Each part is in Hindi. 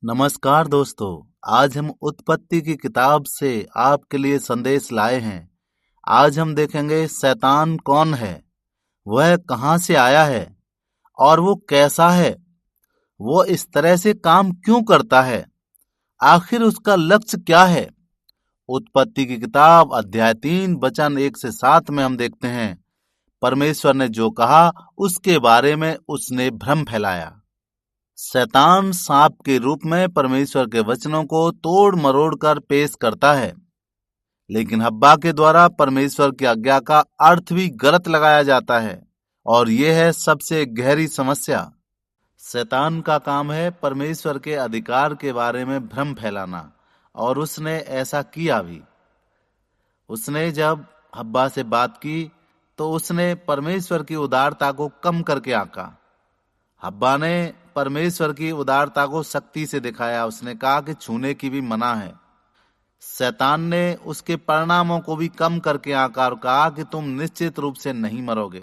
नमस्कार दोस्तों। आज हम उत्पत्ति की किताब से आपके लिए संदेश लाए हैं। आज हम देखेंगे शैतान कौन है, वह कहां से आया है और वो कैसा है। वो इस तरह से काम क्यों करता है, आखिर उसका लक्ष्य क्या है। उत्पत्ति की किताब अध्याय 3 वचन 1 से 7 में हम देखते हैं, परमेश्वर ने जो कहा उसके बारे में उसने भ्रम फैलाया। शैतान सांप के रूप में परमेश्वर के वचनों को तोड़ मरोड़ कर पेश करता है, लेकिन हव्वा के द्वारा परमेश्वर की आज्ञा का अर्थ भी गलत लगाया जाता है, और यह है सबसे गहरी समस्या। शैतान का काम है परमेश्वर के अधिकार के बारे में भ्रम फैलाना, और उसने ऐसा किया भी। उसने जब हव्वा से बात की तो उसने परमेश्वर की उदारता को कम करके आंका। हव्वा ने परमेश्वर की उदारता को सख्ती से दिखाया। उसने कहा कि छूने की भी मना है। शैतान ने उसके परिणामों को भी कम करके आंका और कहा कि तुम निश्चित रूप से नहीं मरोगे।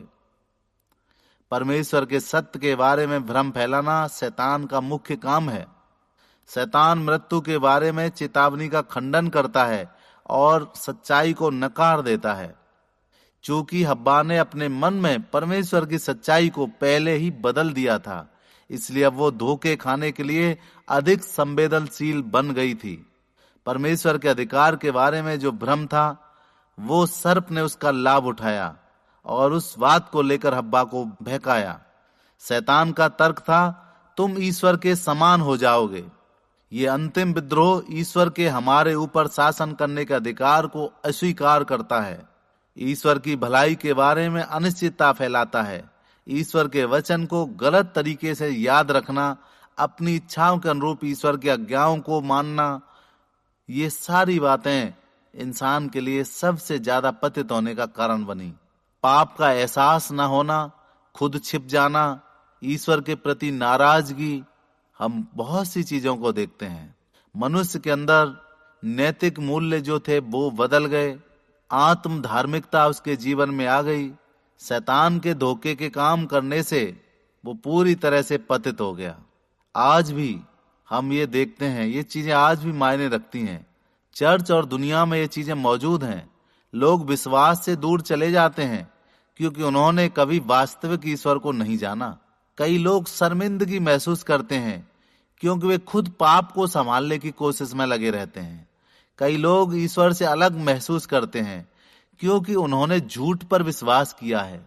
परमेश्वर के सत्य के बारे में भ्रम फैलाना शैतान का मुख्य काम है। शैतान मृत्यु के बारे में चेतावनी का खंडन करता है और सच्चाई को नकार देता है। चूंकि हव्वा ने अपने मन में परमेश्वर की सच्चाई को पहले ही बदल दिया था, इसलिए अब वो धोखे खाने के लिए अधिक संवेदनशील बन गई थी। परमेश्वर के अधिकार के बारे में जो भ्रम था, वो सर्प ने उसका लाभ उठाया और उस बात को लेकर हव्वा को बहकाया। शैतान का तर्क था, तुम ईश्वर के समान हो जाओगे। ये अंतिम विद्रोह ईश्वर के हमारे ऊपर शासन करने के अधिकार को अस्वीकार करता है। ईश्वर की भलाई के बारे में अनिश्चितता फैलाता है। ईश्वर के वचन को गलत तरीके से याद रखना, अपनी इच्छाओं के अनुरूप ईश्वर की आज्ञाओं को मानना, ये सारी बातें इंसान के लिए सबसे ज्यादा पतित होने का कारण बनी। पाप का एहसास न होना, खुद छिप जाना, ईश्वर के प्रति नाराजगी, हम बहुत सी चीजों को देखते हैं। मनुष्य के अंदर नैतिक मूल्य जो थे वो बदल गए। आत्म धार्मिकता उसके जीवन में आ गई। शैतान के धोखे के काम करने से वो पूरी तरह से पतित हो गया। आज भी हम ये देखते हैं, ये चीजें आज भी मायने रखती हैं। चर्च और दुनिया में ये चीजें मौजूद हैं। लोग विश्वास से दूर चले जाते हैं क्योंकि उन्होंने कभी वास्तविक ईश्वर को नहीं जाना। कई लोग शर्मिंदगी महसूस करते हैं क्योंकि वे खुद पाप को संभालने की कोशिश में लगे रहते हैं। कई लोग ईश्वर से अलग महसूस करते हैं क्योंकि उन्होंने झूठ पर विश्वास किया है।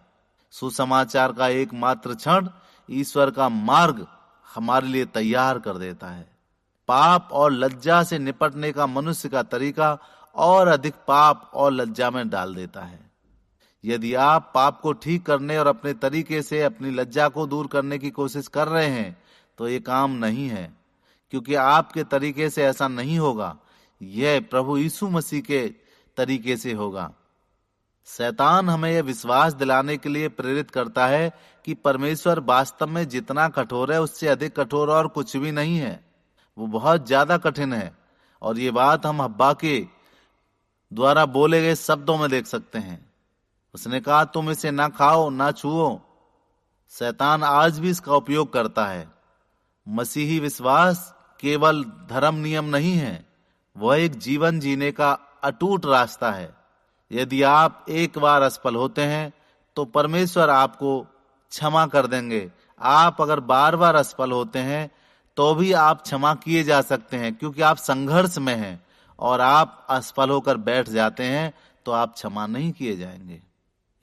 सुसमाचार का एकमात्र क्षण ईश्वर का मार्ग हमारे लिए तैयार कर देता है। पाप और लज्जा से निपटने का मनुष्य का तरीका और अधिक पाप और लज्जा में डाल देता है। यदि आप पाप को ठीक करने और अपने तरीके से अपनी लज्जा को दूर करने की कोशिश कर रहे हैं तो ये काम नहीं है, क्योंकि आपके तरीके से ऐसा नहीं होगा। यह प्रभु यीशु मसीह के तरीके से होगा। शैतान हमें यह विश्वास दिलाने के लिए प्रेरित करता है कि परमेश्वर वास्तव में जितना कठोर है उससे अधिक कठोर और कुछ भी नहीं है। वो बहुत ज्यादा कठिन है, और ये बात हम हव्वा के द्वारा बोले गए शब्दों में देख सकते हैं। उसने कहा, तुम इसे ना खाओ ना छुओ। शैतान आज भी इसका उपयोग करता है। मसीही विश्वास केवल धर्म नियम नहीं है, वह एक जीवन जीने का अटूट रास्ता है। यदि आप एक बार असफल होते हैं तो परमेश्वर आपको क्षमा कर देंगे। आप अगर बार बार असफल होते हैं तो भी आप क्षमा किए जा सकते हैं, क्योंकि आप संघर्ष में हैं। और आप असफल होकर बैठ जाते हैं तो आप क्षमा नहीं किए जाएंगे।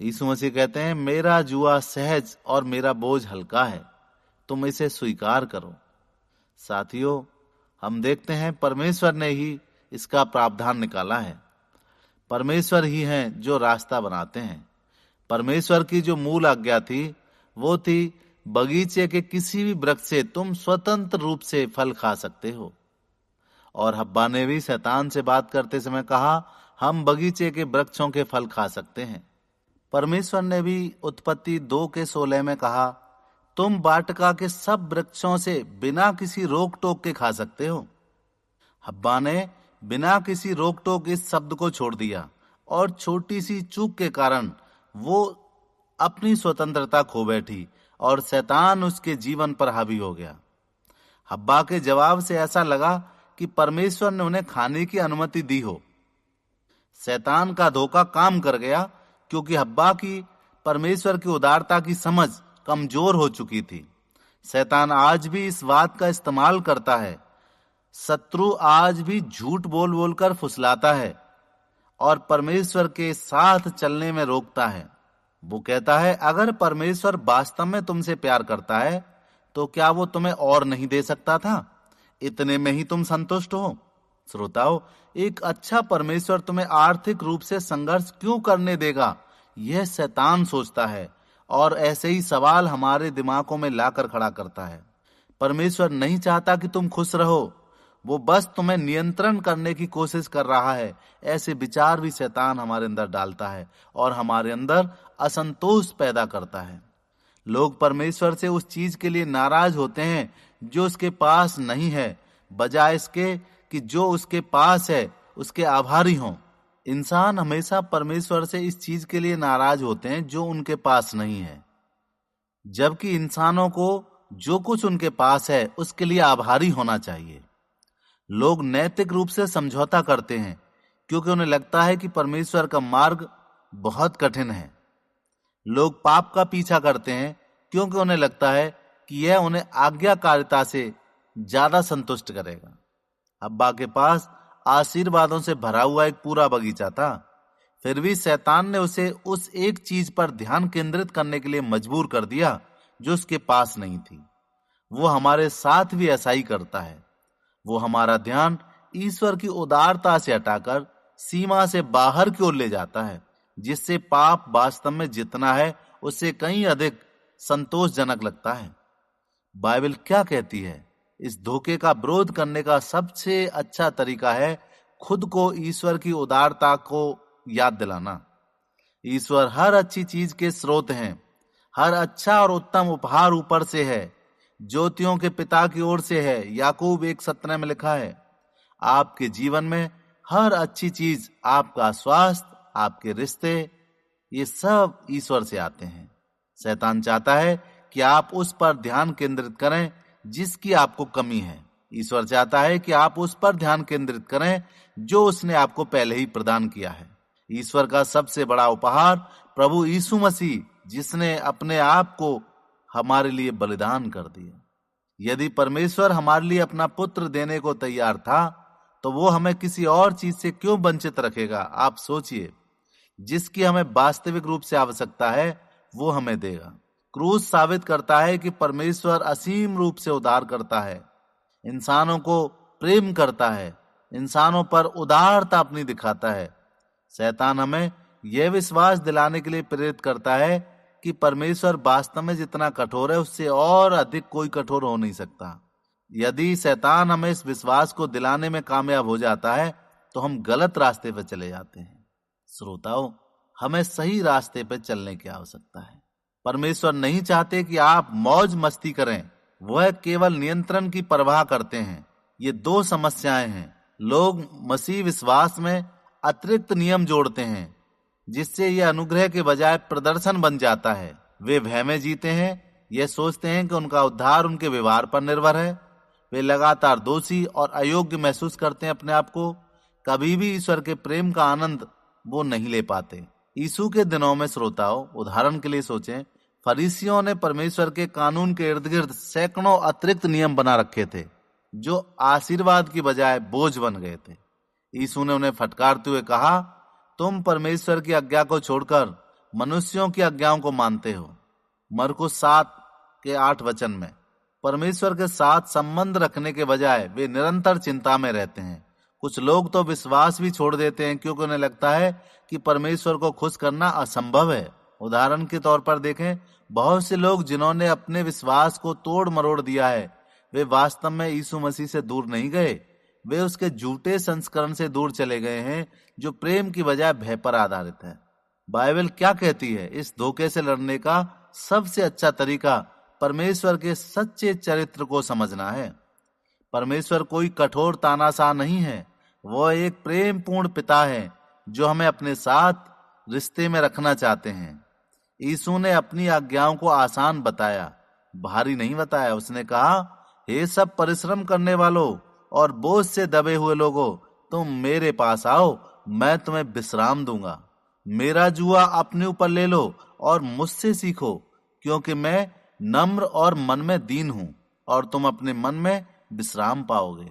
यीशु मसीह कहते हैं, मेरा जुआ सहज और मेरा बोझ हल्का है, तुम इसे स्वीकार करो। साथियों, हम देखते हैं परमेश्वर ने ही इसका प्रावधान निकाला है। परमेश्वर ही हैं जो रास्ता बनाते हैं। परमेश्वर की जो मूल आज्ञा थी वो थी, बगीचे के किसी भी वृक्ष से तुम स्वतंत्र रूप से फल खा सकते हो। और हव्वा ने भी शैतान से बात करते समय कहा, हम बगीचे के वृक्षों के फल खा सकते हैं। परमेश्वर ने भी उत्पत्ति 2:16 में कहा, तुम वाटिका के सब वृक्षों से बिना किसी रोक टोक के खा सकते हो। हव्वा ने बिना किसी रोक टोक इस शब्द को छोड़ दिया, और छोटी सी चूक के कारण वो अपनी स्वतंत्रता खो बैठी और शैतान उसके जीवन पर हावी हो गया। हब्बा के जवाब से ऐसा लगा कि परमेश्वर ने उन्हें खाने की अनुमति दी हो। शैतान का धोखा काम कर गया, क्योंकि हब्बा की परमेश्वर की उदारता की समझ कमजोर हो चुकी थी। शैतान आज भी इस बात का इस्तेमाल करता है। शत्रु आज भी झूठ बोल बोलकर फुसलाता है और परमेश्वर के साथ चलने में रोकता है। वो कहता है, अगर परमेश्वर वास्तव में तुमसे प्यार करता है तो क्या वो तुम्हें और नहीं दे सकता था? इतने में ही तुम संतुष्ट हो? श्रोताओ, एक अच्छा परमेश्वर तुम्हें आर्थिक रूप से संघर्ष क्यों करने देगा, यह शैतान सोचता है और ऐसे ही सवाल हमारे दिमागों में लाकर खड़ा करता है। परमेश्वर नहीं चाहता कि तुम खुश रहो, वो बस तुम्हें नियंत्रण करने की कोशिश कर रहा है। ऐसे विचार भी शैतान हमारे अंदर डालता है और हमारे अंदर असंतोष पैदा करता है। लोग परमेश्वर से उस चीज के लिए नाराज होते हैं जो उसके पास नहीं है, बजाय इसके कि जो उसके पास है उसके आभारी हों। इंसान हमेशा परमेश्वर से इस चीज के लिए नाराज होते हैं जो उनके पास नहीं है, जबकि इंसानों को जो कुछ उनके पास है उसके लिए आभारी होना चाहिए। लोग नैतिक रूप से समझौता करते हैं क्योंकि उन्हें लगता है कि परमेश्वर का मार्ग बहुत कठिन है। लोग पाप का पीछा करते हैं क्योंकि उन्हें लगता है कि यह उन्हें आज्ञाकारिता से ज्यादा संतुष्ट करेगा। हब्बा के पास आशीर्वादों से भरा हुआ एक पूरा बगीचा था, फिर भी शैतान ने उसे उस एक चीज पर ध्यान केंद्रित करने के लिए मजबूर कर दिया जो उसके पास नहीं थी। वो हमारे साथ भी ऐसा ही करता है। वो हमारा ध्यान ईश्वर की उदारता से हटाकर सीमा से बाहर की ओर ले जाता है, जिससे पाप वास्तव में जितना है उससे कहीं अधिक संतोषजनक लगता है। बाइबल क्या कहती है? इस धोखे का विरोध करने का सबसे अच्छा तरीका है खुद को ईश्वर की उदारता को याद दिलाना। ईश्वर हर अच्छी चीज के स्रोत हैं। हर अच्छा और उत्तम उपहार ऊपर से है, ज्योतियों के पिता की ओर से है। याकूब 1:17 में लिखा है। आपके जीवन में हर अच्छी चीज, आपका स्वास्थ्य, आपके रिश्ते, ये सब ईश्वर से आते हैं। शैतान चाहता है कि आप उस पर ध्यान केंद्रित करें जिसकी आपको कमी है। ईश्वर चाहता है कि आप उस पर ध्यान केंद्रित करें जो उसने आपको पहले ही प्रदान किया है। ईश्वर का सबसे बड़ा उपहार प्रभु यीशु मसीह, जिसने अपने आप को हमारे लिए बलिदान कर दिया। यदि परमेश्वर हमारे लिए अपना पुत्र देने को तैयार था तो वो हमें किसी और चीज से क्यों वंचित रखेगा? आप सोचिए, जिसकी हमें वास्तविक रूप से आवश्यकता है वो हमें देगा। क्रूस साबित करता है कि परमेश्वर असीम रूप से उदार करता है, इंसानों को प्रेम करता है, इंसानों पर उदारता अपनी दिखाता है। शैतान हमें यह विश्वास दिलाने के लिए प्रेरित करता है कि परमेश्वर वास्तव में जितना कठोर है उससे और अधिक कोई कठोर हो नहीं सकता। यदि शैतान हमें इस विश्वास को दिलाने में कामयाब हो जाता है तो हम गलत रास्ते पर चले जाते हैं। श्रोताओं, हमें सही रास्ते पर चलने की आवश्यकता है। परमेश्वर नहीं चाहते कि आप मौज मस्ती करें, वह केवल नियंत्रण की परवाह करते हैं। ये दो समस्याएं हैं। लोग मसीह विश्वास में अतिरिक्त नियम जोड़ते हैं जिससे यह अनुग्रह के बजाय प्रदर्शन बन जाता है। वे भय में जीते हैं, यह सोचते हैं कि उनका उद्धार उनके व्यवहार पर निर्भर है। वे लगातार दोषी और अयोग्य महसूस करते हैं अपने आप को। कभी भी ईश्वर के प्रेम का आनंद वो नहीं ले पाते। यीशु के दिनों में श्रोताओं, उदाहरण के लिए सोचें, फरीसियों ने परमेश्वर के कानून के इर्द गिर्द सैकड़ों अतिरिक्त नियम बना रखे थे जो आशीर्वाद की बजाय बोझ बन गए थे। यीशु ने उन्हें फटकारते हुए कहा, तुम परमेश्वर की आज्ञा को छोड़कर मनुष्यों की आज्ञाओं को मानते हो। मरकुस 7:8 में परमेश्वर के साथ संबंध रखने के बजाय वे निरंतर चिंता में रहते हैं। कुछ लोग तो विश्वास भी छोड़ देते हैं क्योंकि उन्हें लगता है कि परमेश्वर को खुश करना असंभव है। उदाहरण के तौर पर देखें, बहुत से लोग जिन्होंने अपने विश्वास को तोड़ मरोड़ दिया है, वे वास्तव में यीशु मसीह से दूर नहीं गए। वे उसके झूठे संस्करण से दूर चले गए हैं जो प्रेम की बजाय भय पर आधारित है। बाइबल क्या कहती है? इस धोखे से लड़ने का सबसे अच्छा तरीका परमेश्वर के सच्चे चरित्र को समझना है। परमेश्वर कोई कठोर तानाशाह नहीं है, वह एक प्रेम पूर्ण पिता है जो हमें अपने साथ रिश्ते में रखना चाहते हैं। यीशु ने अपनी आज्ञाओं को आसान बताया, भारी नहीं बताया। उसने कहा, हे सब परिश्रम करने वालों और बोझ से दबे हुए लोगों, तुम मेरे पास आओ, मैं तुम्हें विश्राम दूंगा। मेरा जुआ अपने ऊपर ले लो और मुझसे सीखो, क्योंकि मैं नम्र और मन में दीन हूं, और तुम अपने मन में विश्राम पाओगे,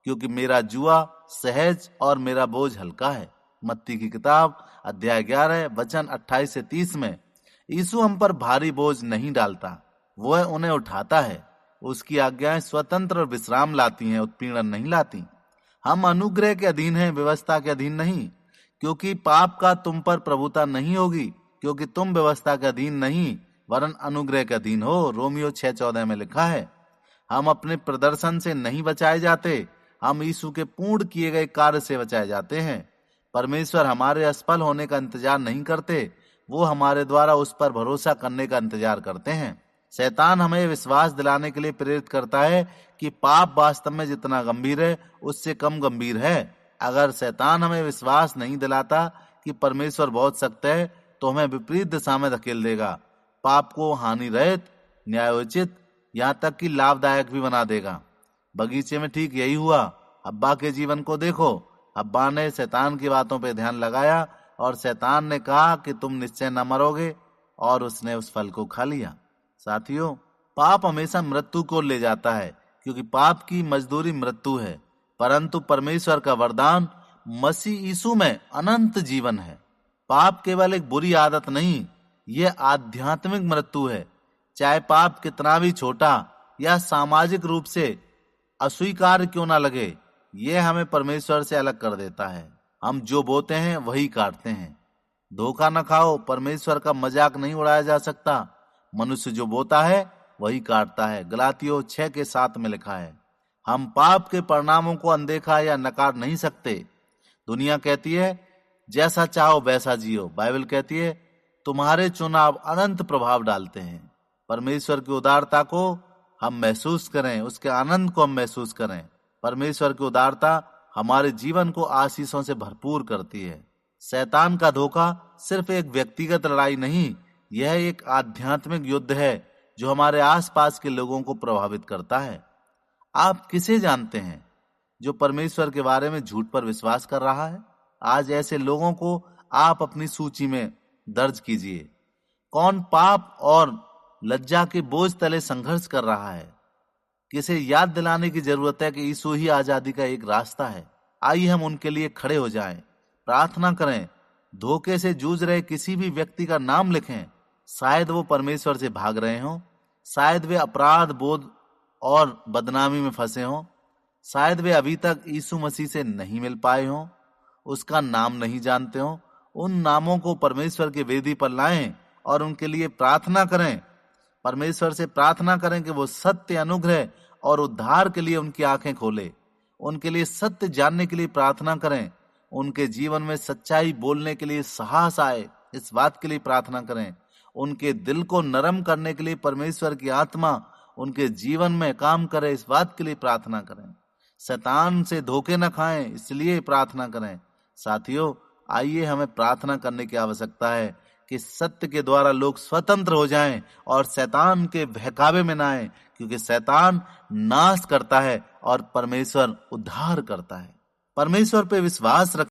क्योंकि मेरा जुआ सहज और मेरा बोझ हल्का है। मत्ती की किताब अध्याय 11 वचन 28 से 30 में यीशु हम पर भारी बोझ नहीं डालता, वह उन्हें उठाता है। उसकी आज्ञाएं स्वतंत्र और विश्राम लाती हैं, उत्पीड़न नहीं लाती। हम अनुग्रह के अधीन हैं, व्यवस्था के अधीन नहीं, क्योंकि पाप का तुम पर प्रभुता नहीं होगी, क्योंकि तुम व्यवस्था के अधीन नहीं वरन अनुग्रह के अधीन हो। रोमियो 6:14 में लिखा है। हम अपने प्रदर्शन से नहीं बचाए जाते, हम यीशु के पूर्ण किए गए कार्य से बचाए जाते हैं। परमेश्वर हमारे असफल होने का इंतजार नहीं करते, वो हमारे द्वारा उस पर भरोसा करने का इंतजार करते हैं। शैतान हमें विश्वास दिलाने के लिए प्रेरित करता है कि पाप वास्तव में जितना गंभीर है उससे कम गंभीर है। अगर शैतान हमें विश्वास नहीं दिलाता कि परमेश्वर बहुत सख्त है, तो हमें विपरीत दिशा में धकेल देगा। पाप को हानि रहित, न्यायोचित, यहाँ तक कि लाभदायक भी बना देगा। बगीचे में ठीक यही हुआ। हब्बा के जीवन को देखो। हब्बा ने शैतान की बातों पर ध्यान लगाया और शैतान ने कहा कि तुम निश्चय न मरोगे, और उसने उस फल को खा लिया। साथियों, पाप हमेशा मृत्यु को ले जाता है, क्योंकि पाप की मजदूरी मृत्यु है, परंतु परमेश्वर का वरदान मसीह यीशु में अनंत जीवन है। पाप केवल एक बुरी आदत नहीं, यह आध्यात्मिक मृत्यु है। चाहे पाप कितना भी छोटा या सामाजिक रूप से अस्वीकार क्यों ना लगे, यह हमें परमेश्वर से अलग कर देता है। हम जो बोते हैं वही काटते हैं। धोखा न खाओ, परमेश्वर का मजाक नहीं उड़ाया जा सकता। मनुष्य जो बोता है वही काटता है। गलातियों 6:7 में लिखा है। हम पाप के परिणामों को अनदेखा या नकार नहीं सकते। दुनिया कहती है जैसा चाहो वैसा जियो। बाइबल कहती है तुम्हारे चुनाव अनंत प्रभाव डालते हैं। परमेश्वर की उदारता को हम महसूस करें, उसके आनंद को हम महसूस करें। परमेश्वर की उदारता हमारे जीवन को आशीषों से भरपूर करती है। शैतान का धोखा सिर्फ एक व्यक्तिगत लड़ाई नहीं, यह एक आध्यात्मिक युद्ध है जो हमारे आसपास के लोगों को प्रभावित करता है। आप किसे जानते हैं जो परमेश्वर के बारे में झूठ पर विश्वास कर रहा है? आज ऐसे लोगों को आप अपनी सूची में दर्ज कीजिए। कौन पाप और लज्जा के बोझ तले संघर्ष कर रहा है? किसे याद दिलाने की जरूरत है कि यीशु ही आजादी का एक रास्ता है। आइए हम उनके लिए खड़े हो जाएं, प्रार्थना करें। धोखे से जूझ रहे किसी भी व्यक्ति का नाम लिखें। शायद वो परमेश्वर से भाग रहे हों, शायद वे अपराध बोध और बदनामी में फंसे हों, शायद वे अभी तक यीशु मसीह से नहीं मिल पाए हों, उसका नाम नहीं जानते हों। उन नामों को परमेश्वर के वेदी पर लाएं और उनके लिए प्रार्थना करें। परमेश्वर से प्रार्थना करें कि वो सत्य, अनुग्रह और उद्धार के लिए उनकी आंखें खोले। उनके लिए सत्य जानने के लिए प्रार्थना करें। उनके जीवन में सच्चाई बोलने के लिए साहस आए, इस बात के लिए प्रार्थना करें। उनके दिल को नरम करने के लिए परमेश्वर की आत्मा उनके जीवन में काम करे, इस बात के लिए प्रार्थना करें। शैतान से धोखे न खाएं, इसलिए प्रार्थना करें। साथियों, आइए हमें प्रार्थना करने की आवश्यकता है कि सत्य के द्वारा लोग स्वतंत्र हो जाएं और शैतान के बहकावे में ना आए, क्योंकि शैतान नाश करता है और परमेश्वर उद्धार करता है। परमेश्वर पे विश्वास रखें।